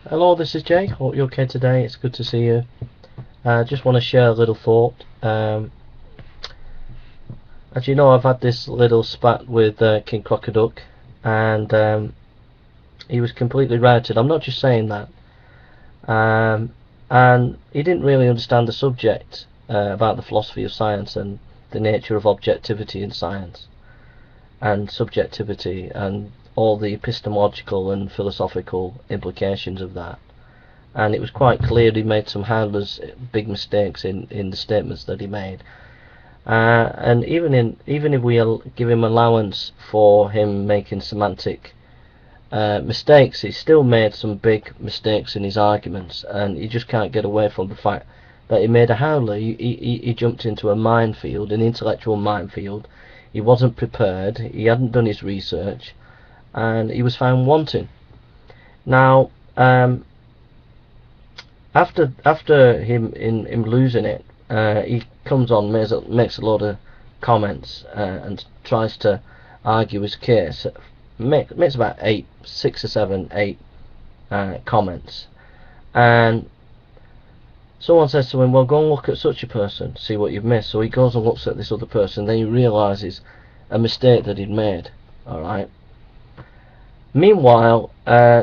Hello, this is Jay. Hope you're okay today. It's good to see you. Just want to share a little thought. As you know, I've had this little spat with King Crocoduck, and he was completely routed. I'm not just saying that. And he didn't really understand the subject about the philosophy of science and the nature of objectivity in science and subjectivity and all the epistemological and philosophical implications of that. And it was quite clear he made some handlers big mistakes in the statements that he made. And even if we give him allowance for him making semantic mistakes, he still made some big mistakes in his arguments, and he just can't get away from the fact that he made a howler. He jumped into a minefield, an intellectual minefield. He wasn't prepared, he hadn't done his research, and he was found wanting. Now, after him losing it, he comes on, makes a lot of comments, and tries to argue his case. Makes about 6 or 7, 8 comments, and someone says to him, well, go and look at such a person, see what you've missed. So he goes and looks at this other person, then he realises a mistake that he'd made. Alright. Meanwhile,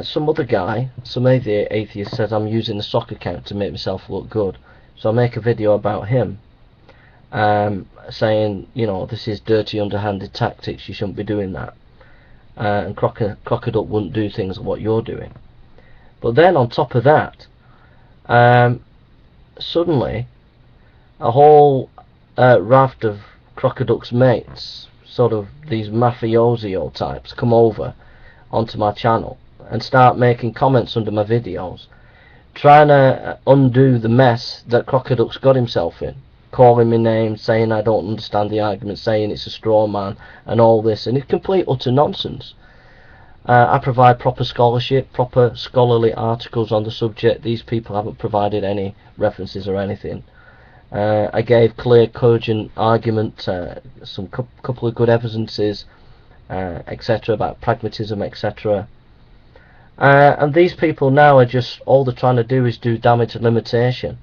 some other guy, some atheist, says I'm using the sock account to make myself look good. So I make a video about him, saying, you know, this is dirty, underhanded tactics, you shouldn't be doing that. And Crocoduck wouldn't do things like what you're doing. But then on top of that, suddenly a whole raft of Crocoduck's mates, sort of these mafioso types, come over onto my channel and start making comments under my videos, trying to undo the mess that Crocoduck's got himself in, calling me names, saying I don't understand the argument, saying it's a straw man and all this, and it's complete utter nonsense. I provide proper scholarship, proper scholarly articles on the subject. These people haven't provided any references or anything. I gave clear, cogent argument, some couple of good evidences, etc., about pragmatism, etc. And these people now are just, all they're trying to do is do damage and limitation,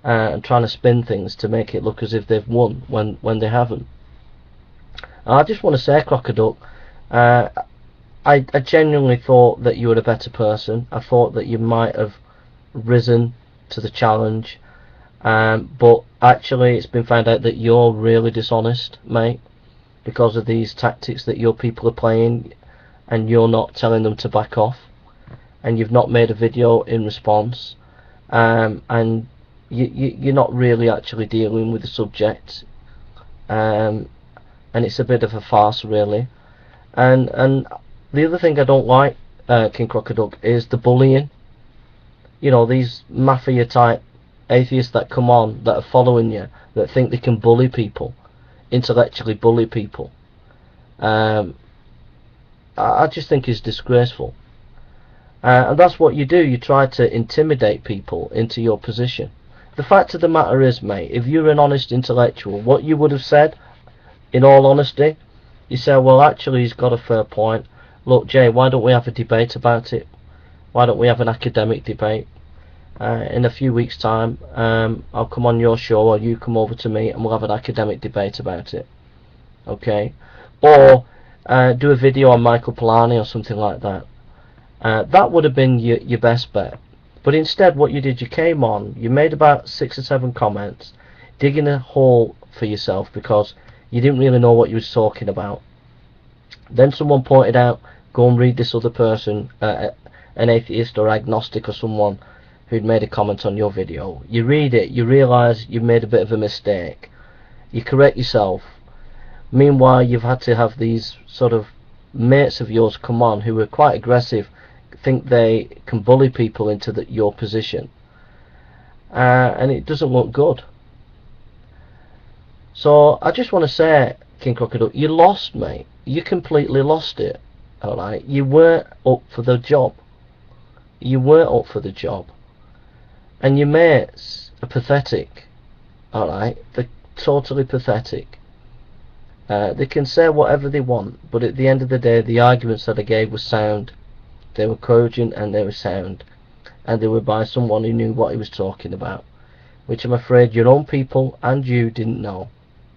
and trying to spin things to make it look as if they've won when they haven't. I just want to say, Crocoduck, I genuinely thought that you were a better person. I thought that you might have risen to the challenge, but actually it's been found out that you're really dishonest, mate, because of these tactics that your people are playing, and you're not telling them to back off, and you've not made a video in response, and you're not really actually dealing with the subject, and it's a bit of a farce, really. And the other thing I don't like, King Crocoduck, is the bullying. You know, these Mafia type atheists that come on, that are following you, that think they can bully people, intellectually bully people. I just think it's disgraceful. And that's what you do. You try to intimidate people into your position. The fact of the matter is, mate, if you're an honest intellectual, what you would have said, in all honesty, you say, well, actually, he's got a fair point. Look, Jay, why don't we have a debate about it? Why don't we have an academic debate? In a few weeks' time, I'll come on your show, or you come over to me, and we'll have an academic debate about it. Okay? Or do a video on Michael Polanyi or something like that. That would have been your best bet. But instead, what you did, you came on, you made about 6 or 7 comments, digging a hole for yourself because you didn't really know what you was talking about. Then someone pointed out, go and read this other person, an atheist or agnostic or someone who'd made a comment on your video. You read it, you realise you've made a bit of a mistake, you correct yourself. Meanwhile, you've had to have these sort of mates of yours come on who are quite aggressive, think they can bully people into your position, and it doesn't look good. So I just want to say, King Crocoduck, you lost, mate. You completely lost it. Alright, you weren't up for the job. You weren't up for the job. And your mates are pathetic. Alright, they're totally pathetic. They can say whatever they want, but at the end of the day, the arguments that I gave were sound. They were cogent and they were sound. and they were by someone who knew what he was talking about, which I'm afraid your own people and you didn't know.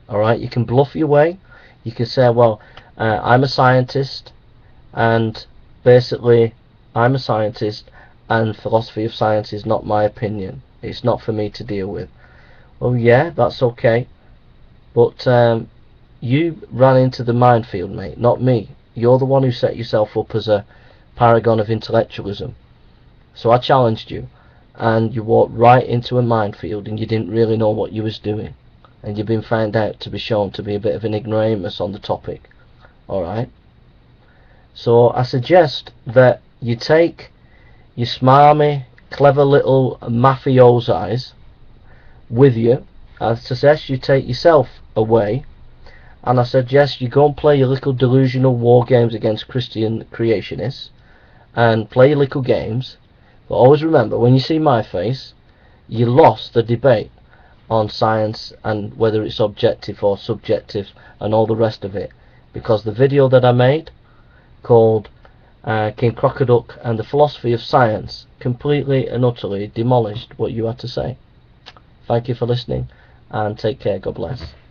Alright, you can bluff your way. You can say, well, I'm a scientist, and basically I'm a scientist, and philosophy of science is not my opinion. It's not for me to deal with. Well, yeah, that's okay, but you ran into the minefield, mate, not me. You're the one who set yourself up as a paragon of intellectualism. So I challenged you, and you walked right into a minefield, and you didn't really know what you was doing, and you've been found out to be shown to be a bit of an ignoramus on the topic. Alright, so I suggest that you take your smarmy, clever little mafiosos with you. I suggest you take yourself away, and I suggest you go and play your little delusional war games against Christian creationists, and play your little games. But always remember, when you see my face, you lost the debate on science and whether it's objective or subjective and all the rest of it, because the video that I made called King Crocoduck and the Philosophy of Science completely and utterly demolished what you had to say. Thank you for listening, and take care. God bless.